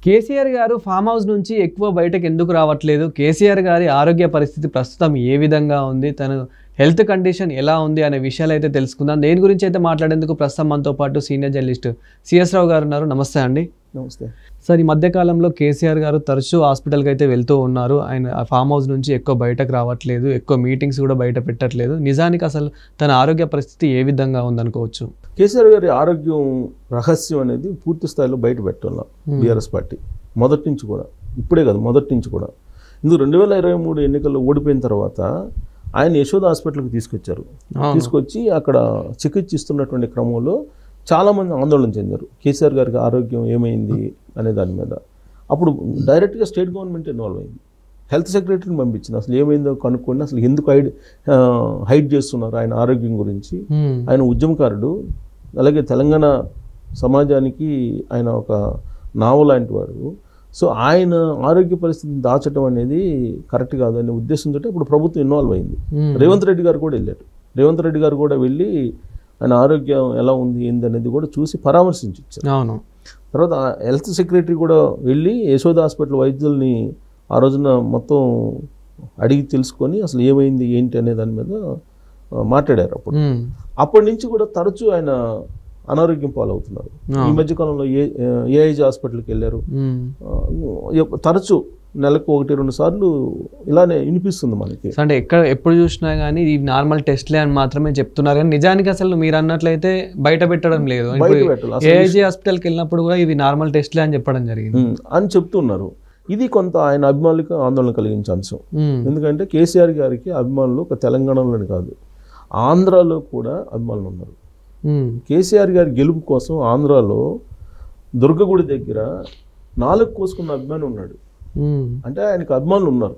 కేసీఆర్ గారు farm house నుంచి ఎక్కువ బయటకు ఎందుకు రావట్లేదు? కేసీఆర్ గారి ఆరోగ్య పరిస్థితి ప్రస్తుతం ఏ విధంగా ఉంది? తను హెల్త్ కండిషన్ ఎలా ఉంది అనే విషయాలు అయితే తెలుసుకుందాం. దేని గురించి అయితే మాట్లాడేందుకు ప్రస్తుతం మనతో పాటు సీనియర్ జర్నలిస్ట్ సిఎస్ రావు గారు ఉన్నారు. నమస్తే అండి. నమస్తే సార్, ఈ మధ్యకాలంలో కేసీఆర్ గారు తరచూ హాస్పిటల్కి అయితే వెళ్తూ ఉన్నారు. ఆయన ఫామ్ హౌస్ నుంచి ఎక్కువ బయటకు రావట్లేదు, ఎక్కువ మీటింగ్స్ కూడా బయట పెట్టట్లేదు. నిజానికి అసలు తన ఆరోగ్య పరిస్థితి ఏ విధంగా ఉందనుకోవచ్చు? కేసీఆర్ గారి ఆరోగ్యం రహస్యం అనేది పూర్తి స్థాయిలో బయట పెట్టాల బీఆర్ఎస్ పార్టీ మొదటి నుంచి కూడా, ఇప్పుడే కాదు మొదటి నుంచి కూడా. ఇందుకు 2023 ఎన్నికల్లో ఓడిపోయిన తర్వాత ఆయన యశోద హాస్పిటల్కి తీసుకొచ్చారు. తీసుకొచ్చి అక్కడ చికిత్స ఇస్తున్నటువంటి క్రమంలో చాలామంది ఆందోళన చెందారు. కేసీఆర్ గారికి ఆరోగ్యం ఏమైంది అనే దాని మీద. అప్పుడు డైరెక్ట్గా స్టేట్ గవర్నమెంట్ ఇన్వాల్వ్ అయింది. హెల్త్ సెక్రటరీని పంపించింది. అసలు ఏమైందో కనుక్కోండి, అసలు ఎందుకు హైడ్ చేస్తున్నారు ఆయన ఆరోగ్యం గురించి. ఆయన ఉద్యమకారుడు, అలాగే తెలంగాణ సమాజానికి ఆయన ఒక నావ లాంటి వాడు. సో ఆయన ఆరోగ్య పరిస్థితిని దాచడం అనేది కరెక్ట్ కాదు అనే ఉద్దేశంతో ఇప్పుడు ప్రభుత్వం ఇన్వాల్వ్ అయింది. రేవంత్ రెడ్డి గారు కూడా వెళ్ళారు. రేవంత్ రెడ్డి గారు కూడా వెళ్ళి ఆయన ఆరోగ్యం ఎలా ఉంది ఏంది అనేది కూడా చూసి పరామర్శించి ఇచ్చారు. అవును. తర్వాత హెల్త్ సెక్రటరీ కూడా వెళ్ళి యశోద హాస్పిటల్ వైద్యుల్ని ఆ రోజున మొత్తం అడిగి తెలుసుకొని అసలు ఏమైంది ఏంటి అనే దాని మీద మాట్లాడారు. అప్పటి నుంచి కూడా తరచూ ఆయన అనారోగ్యం పాలవుతున్నారు. ఈ మధ్యకాలంలో ఏఐజీ హాస్పిటల్కి వెళ్ళారు. తరచూ నెలకు 1-2 సార్లు ఇలానే వినిపిస్తుంది మనకి. అంటే ఎప్పుడు చూసినా కానీ ఈ నార్మల్ టెస్ట్లే అని మాత్రమే చెప్తున్నారు, కానీ నిజానికి అసలు మీరు అన్నట్లయితే బయట పెట్టడం లేదు. ఏఐజీ హాస్పిటల్కి వెళ్ళినప్పుడు కూడా ఇవి నార్మల్ టెస్ట్లే అని చెప్పడం జరిగింది అని చెప్తున్నారు. ఇది కొంత ఆయన అభిమానులకు ఆందోళన కలిగించే అంశం. ఎందుకంటే కేసీఆర్ గారికి అభిమానులు ఒక తెలంగాణలోనే కాదు, ఆంధ్రాలో కూడా అభిమానులు ఉన్నారు. కేసీఆర్ గారి గెలుపు కోసం ఆంధ్రాలో దుర్గగుడి దగ్గర 4 కోసుకున్న అభిమాని ఉన్నాడు. అంటే ఆయనకు అభిమానులు ఉన్నారు.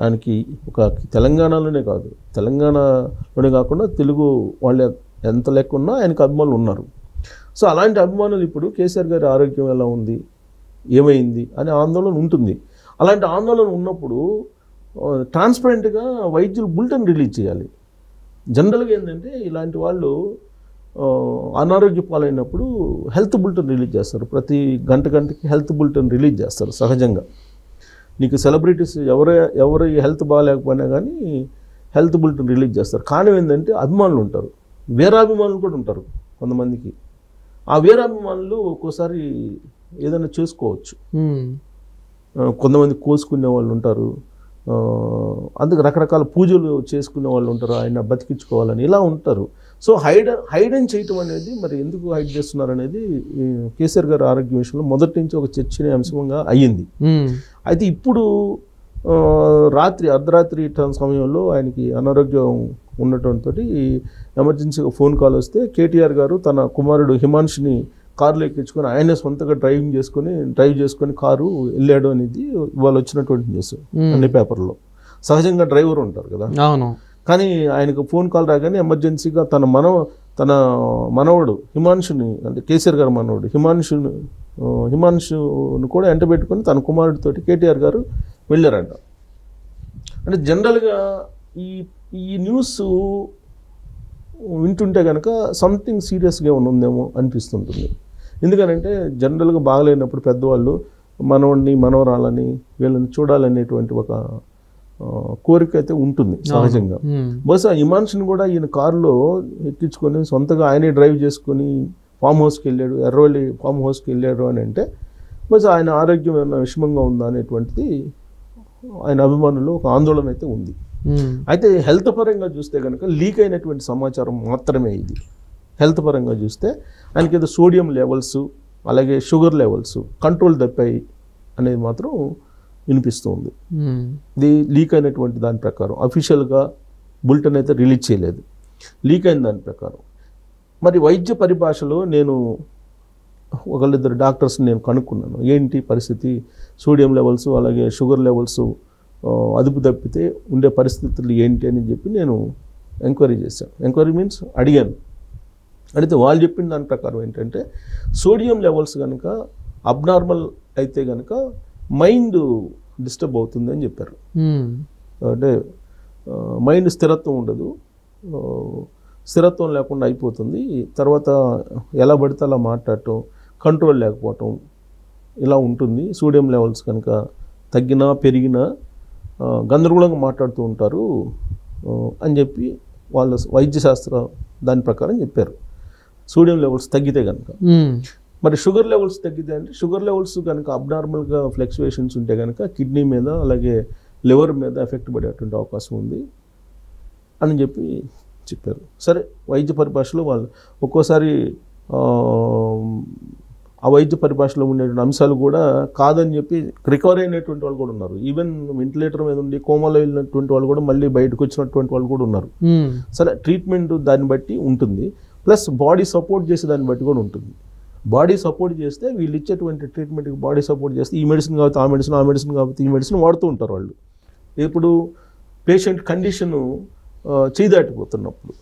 ఆయనకి ఒక తెలంగాణలోనే కాదు, తెలంగాణలోనే కాకుండా తెలుగు వాళ్ళు ఎంత లెక్క ఉన్నా ఆయనకు అభిమానులు ఉన్నారు. సో అలాంటి అభిమానులు ఇప్పుడు కేసీఆర్ గారి ఆరోగ్యం ఎలా ఉంది, ఏమైంది అనే ఆందోళన ఉంటుంది. అలాంటి ఆందోళన ఉన్నప్పుడు ట్రాన్స్పరెంట్గా వైద్యులు బులెటిన్ రిలీజ్ చేయాలి. జనరల్గా ఏంటంటే ఇలాంటి వాళ్ళు అనారోగ్య పాలైనప్పుడు హెల్త్ బులెటిన్ రిలీజ్ చేస్తారు. ప్రతి గంటకి హెల్త్ బులెటిన్ రిలీజ్ చేస్తారు. సహజంగా నీకు సెలబ్రిటీస్ ఎవరు హెల్త్ బాగాలేకపోయినా కానీ హెల్త్ బులెటిన్ రిలీజ్ చేస్తారు. కానీ ఏంటంటే అభిమానులు ఉంటారు, వీరాభిమానులు కూడా ఉంటారు కొంతమందికి. ఆ వీరాభిమానులు ఒక్కోసారి ఏదైనా చేసుకోవచ్చు. కొంతమంది కోసుకునే వాళ్ళు ఉంటారు, అందుకు రకరకాల పూజలు చేసుకునే వాళ్ళు ఉంటారు, ఆయన బతికించుకోవాలని ఇలా ఉంటారు. సో హైడ్ అని చేయటం అనేది మరి ఎందుకు హైడ్ చేస్తున్నారు అనేది కేసీఆర్ గారి ఆరోగ్య విషయంలో మొదటి నుంచి ఒక చర్చనీయాంశంగా అయ్యింది. అయితే ఇప్పుడు అర్ధరాత్రి సమయంలో ఆయనకి అనారోగ్యం ఉండటంతో ఎమర్జెన్సీగా ఫోన్ కాల్ వస్తే కేటీఆర్ గారు తన కుమారుడు హిమాన్షుని కారులో ఎక్కించుకొని ఆయనే సొంతగా డ్రైవ్ చేసుకొని కారు వెళ్ళాడు అనేది ఇవాళ వచ్చినటువంటి న్యూస్ అన్ని పేపర్లో. సహజంగా డ్రైవర్ ఉంటారు కదా, అవును. కానీ ఆయనకు ఫోన్ కాల్ రాగానే ఎమర్జెన్సీగా తన మనవడు హిమాన్షుని, అంటే కేసీఆర్ గారు మనవడు హిమాన్షుని కూడా ఎంట పెట్టుకొని తన కుమారుడితోటి కేటీఆర్ గారు వెళ్ళారంట. అంటే జనరల్గా ఈ న్యూస్ వింటుంటే కనుక సంథింగ్ సీరియస్గా ఉందేమో అనిపిస్తుంటుంది. ఎందుకనంటే జనరల్గా బాగలేనప్పుడు పెద్దవాళ్ళు మనవడిని మనవరాలని వీళ్ళని చూడాలనేటువంటి ఒక కోరిక అయితే ఉంటుంది సహజంగా. బహుశా హిమాన్షుని కూడా ఈయన కారులో ఎక్కించుకొని సొంతగా ఆయనే డ్రైవ్ చేసుకొని ఫామ్ హౌస్కి వెళ్ళాడు, ఎర్రవల్లి ఫామ్ హౌస్కి వెళ్ళాడు అని అంటే బహుశా ఆయన ఆరోగ్యం ఏమైనా విషమంగా ఉందా అనేటువంటిది ఆయన అభిమానుల్లో ఒక ఆందోళన అయితే ఉంది. అయితే హెల్త్ పరంగా చూస్తే కనుక లీక్ అయినటువంటి సమాచారం మాత్రమే ఇది. హెల్త్ పరంగా చూస్తే ఆయనకి ఏదో సోడియం లెవెల్స్ అలాగే షుగర్ లెవెల్స్ కంట్రోల్ తప్పాయి అనేది మాత్రం వినిపిస్తూ ఉంది. ఇది లీక్ అయినటువంటి దాని ప్రకారం అఫీషియల్గా బులెటిన్ అయితే రిలీజ్ చేయలేదు. లీక్ అయిన దాని ప్రకారం మరి వైద్య పరిభాషలో నేను ఒకళ్ళిద్దరు డాక్టర్స్ని నేను కనుక్కున్నాను, ఏంటి పరిస్థితి, సోడియం లెవెల్స్ అలాగే షుగర్ లెవెల్స్ అదుపు తప్పితే ఉండే పరిస్థితులు ఏంటి అని చెప్పి నేను ఎంక్వైరీ చేశాను. ఎంక్వైరీ మీన్స్ అడిగాను. అడిగితే వాళ్ళు చెప్పిన దాని ప్రకారం ఏంటంటే సోడియం లెవెల్స్ కనుక అబ్నార్మల్ అయితే కనుక మైండ్ డిస్టర్బ్ అవుతుంది అని చెప్పారు. అంటే మైండ్ స్థిరత్వం ఉండదు, స్థిరత్వం లేకుండా అయిపోతుంది. తర్వాత ఎలా పడితే అలా మాట్లాడటం, కంట్రోల్ లేకపోవటం, ఇలా ఉంటుంది, సోడియం లెవెల్స్ కనుక తగ్గినా పెరిగినా గందరగోళంగా మాట్లాడుతూ ఉంటారు అని చెప్పి వాళ్ళ వైద్యశాస్త్ర దాని ప్రకారం చెప్పారు. సోడియం లెవెల్స్ తగ్గితే కనుక. మరి షుగర్ లెవెల్స్ తగ్గితే అంటే షుగర్ లెవెల్స్ కనుక అబ్నార్మల్గా ఫ్లక్చువేషన్స్ ఉంటే కనుక కిడ్నీ మీద అలాగే లివర్ మీద ఎఫెక్ట్ పడేటువంటి అవకాశం ఉంది అని చెప్పి చెప్పారు. సరే, వైద్య పరిభాషలో వాళ్ళు ఒక్కోసారి ఆ వైద్య పరిభాషలో ఉండేటువంటి అంశాలు కూడా కాదని చెప్పి రికవర్ అయినటువంటి వాళ్ళు కూడా ఉన్నారు. ఈవెన్ వెంటిలేటర్ మీద ఉండి కోమాలో వెళ్ళినటువంటి వాళ్ళు కూడా మళ్ళీ బయటకు వచ్చినటువంటి వాళ్ళు కూడా ఉన్నారు. సరే, ట్రీట్మెంట్ దాన్ని బట్టి ఉంటుంది, ప్లస్ బాడీ సపోర్ట్ చేసే దాన్ని బట్టి కూడా ఉంటుంది. బాడీ సపోర్ట్ చేస్తే వీళ్ళు ఇచ్చేటువంటి ట్రీట్మెంట్కి బాడీ సపోర్ట్ చేస్తే ఈ మెడిసిన్ కావచ్చు ఆ మెడిసిన్, ఆ మెడిసిన్ కావచ్చు ఈ మెడిసిన్ వాడుతూ ఉంటారు వాళ్ళు. ఇప్పుడు పేషెంట్ కండిషను చేదాటిపోతున్నప్పుడు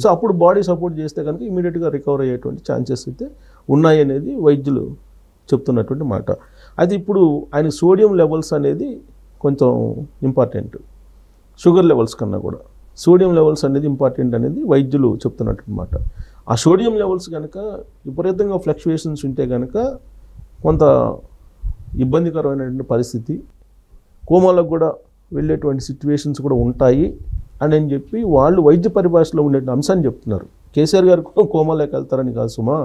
సో అప్పుడు బాడీ సపోర్ట్ చేస్తే కనుక ఇమీడియట్గా రికవర్ అయ్యేటువంటి ఛాన్సెస్ అయితే ఉన్నాయి అనేది వైద్యులు చెప్తున్నటువంటి మాట. అయితే ఇప్పుడు ఆయన సోడియం లెవెల్స్ అనేది కొంచెం ఇంపార్టెంట్, షుగర్ లెవెల్స్ కన్నా కూడా సోడియం లెవెల్స్ అనేది ఇంపార్టెంట్ అనేది వైద్యులు చెప్తున్నట్టు మాట. ఆ సోడియం లెవెల్స్ కనుక విపరీతంగా ఫ్లక్చువేషన్స్ ఉంటే కనుక కొంత ఇబ్బందికరమైనటువంటి పరిస్థితి, కోమాలకు కూడా వెళ్ళేటువంటి సిచ్యువేషన్స్ కూడా ఉంటాయి అని చెప్పి వాళ్ళు వైద్య పరిభాషలో ఉండే అంశాన్ని చెప్తున్నారు. కేసీఆర్ గారు కోమాలోకి వెళ్తారని కాదు సుమా,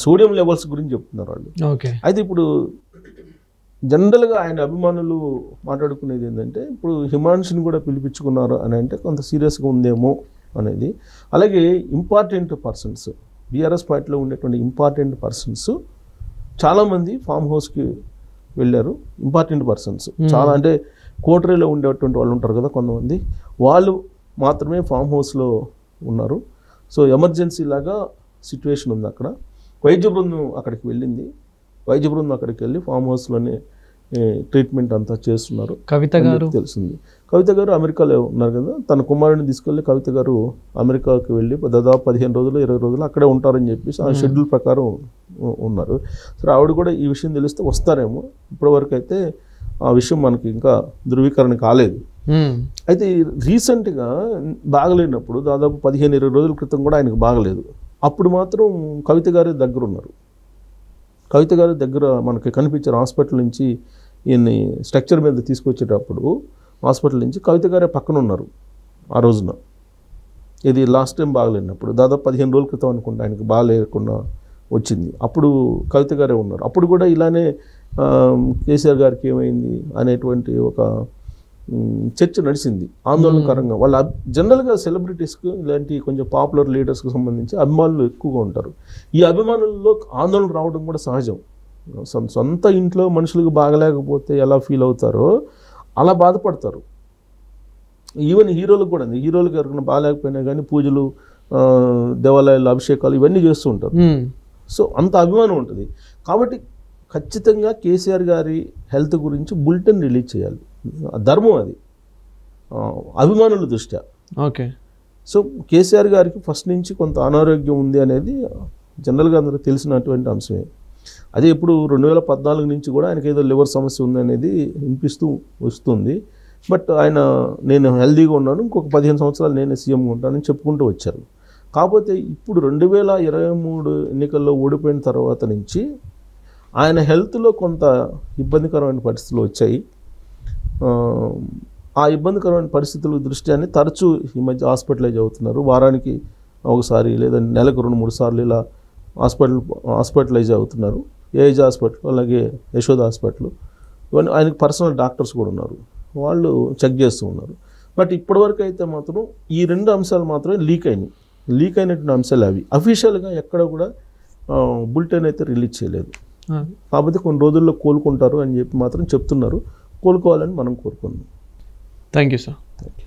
సోడియం లెవెల్స్ గురించి చెప్తున్నారు వాళ్ళు. అయితే ఇప్పుడు జనరల్గా ఆయన అభిమానులు మాట్లాడుకునేది ఏంటంటే ఇప్పుడు హిమాన్షిని కూడా పిలిపించుకున్నారు అని అంటే కొంత సీరియస్గా ఉందేమో అనేది. అలాగే ఇంపార్టెంట్ పర్సన్స్, బీఆర్ఎస్ పార్టీలో ఉండేటువంటి ఇంపార్టెంట్ పర్సన్స్ చాలామంది ఫామ్ హౌస్కి వెళ్ళారు. ఇంపార్టెంట్ పర్సన్స్ చాలా, అంటే కోటరీలో ఉండేటువంటి వాళ్ళు ఉంటారు కదా కొంతమంది, వాళ్ళు మాత్రమే ఫామ్ హౌస్లో ఉన్నారు. సో ఎమర్జెన్సీ లాగా సిచ్యువేషన్ ఉంది అక్కడ. వైద్య బృందం అక్కడికి వెళ్ళింది, వైద్య బృందం అక్కడికి వెళ్ళి ఫామ్ హౌస్లోనే ట్రీట్మెంట్ అంతా చేస్తున్నారు. కవిత గారు తెలిసింది, కవిత గారు అమెరికాలో ఉన్నారు కదా, తన కుమారుడిని తీసుకెళ్ళి కవిత గారు అమెరికాకి వెళ్ళి దాదాపు 15 రోజులు 20 రోజులు అక్కడే ఉంటారని చెప్పేసి ఆ షెడ్యూల్ ప్రకారం ఉన్నారు. సరే, ఆవిడ కూడా ఈ విషయం తెలిస్తే వస్తారేమో, ఇప్పటివరకు అయితే ఆ విషయం మనకి ఇంకా ధృవీకరణ కాలేదు. అయితే రీసెంట్గా బాగలేనప్పుడు దాదాపు 15-20 రోజుల క్రితం కూడా ఆయనకు బాగలేదు. అప్పుడు మాత్రం కవిత గారి దగ్గర ఉన్నారు. కవిత గారి దగ్గర మనకి కనిపించారు. హాస్పిటల్ నుంచి ఈయన్ని స్ట్రక్చర్ మీద తీసుకొచ్చేటప్పుడు హాస్పిటల్ నుంచి కవిత గారే పక్కన ఉన్నారు ఆ రోజున. ఇది లాస్ట్ టైం బాగలేనప్పుడు దాదాపు 15 రోజుల క్రితం అనుకుంటా ఆయనకి బాగలేకుండా వచ్చింది. అప్పుడు కవిత గారే ఉన్నారు. అప్పుడు కూడా ఇలానే కేసీఆర్ గారికి ఏమైంది అనేటువంటి ఒక చర్చ నడిచింది ఆందోళనకరంగా. వాళ్ళ జనరల్గా సెలబ్రిటీస్కి ఇలాంటి కొంచెం పాపులర్ లీడర్స్కి సంబంధించి అభిమానులు ఎక్కువగా ఉంటారు. ఈ అభిమానుల్లో ఆందోళన రావడం కూడా సహజం. సొంత ఇంట్లో మనుషులకు బాగలేకపోతే ఎలా ఫీల్ అవుతారో అలా బాధపడతారు. ఈవెన్ హీరోలకు కూడా, హీరోలకు ఎవరికైనా బాగాలేకపోయినా కానీ పూజలు, దేవాలయాలు, అభిషేకాలు ఇవన్నీ చేస్తూ ఉంటారు. సో అంత అభిమానం ఉంటుంది. కాబట్టి ఖచ్చితంగా కేసీఆర్ గారి హెల్త్ గురించి బులెటిన్ రిలీజ్ చేయాలి, ధర్మం అది అభిమానుల దృష్ట్యా. ఓకే. సో కేసీఆర్ గారికి ఫస్ట్ నుంచి కొంత అనారోగ్యం ఉంది అనేది జనరల్గా అందరూ తెలిసినటువంటి అంశమే. అదే ఇప్పుడు 2014 నుంచి కూడా ఆయనకి ఏదో లివర్ సమస్య ఉంది అనేది వినిపిస్తూ వస్తుంది. బట్ ఆయన నేను హెల్దీగా ఉన్నాను, ఇంకొక 15 సంవత్సరాలు నేనే సీఎంగా ఉంటానని చెప్పుకుంటూ వచ్చారు. కాకపోతే ఇప్పుడు 2023 ఎన్నికల్లో ఓడిపోయిన తర్వాత నుంచి ఆయన హెల్త్లో కొంత ఇబ్బందికరమైన పరిస్థితులు వచ్చాయి. ఆ ఇబ్బందికరమైన పరిస్థితుల దృష్ట్యాన్ని తరచూ ఈ మధ్య హాస్పిటలైజ్ అవుతున్నారు. వారానికి ఒకసారి లేదా నెలకు 2-3 సార్లు ఇలా హాస్పిటలైజ్ అవుతున్నారు. ఏజ్ హాస్పిటల్, అలాగే యశోద హాస్పిటల్, ఇవన్నీ ఆయనకి పర్సనల్ డాక్టర్స్ కూడా ఉన్నారు, వాళ్ళు చెక్ చేస్తూ ఉన్నారు. బట్ ఇప్పటివరకు అయితే మాత్రం ఈ 2 అంశాలు మాత్రమే లీక్ అయినటువంటి అంశాలు. అవి అఫీషియల్గా ఎక్కడ కూడా బులెటిన్ అయితే రిలీజ్ చేయలేదు. కాకపోతే కొన్ని రోజుల్లో కోలుకుంటారు అని చెప్పి మాత్రం చెప్తున్నారు. కోలుకోవాలని మనం కోరుకుందాం. Thank you sir. Thank you.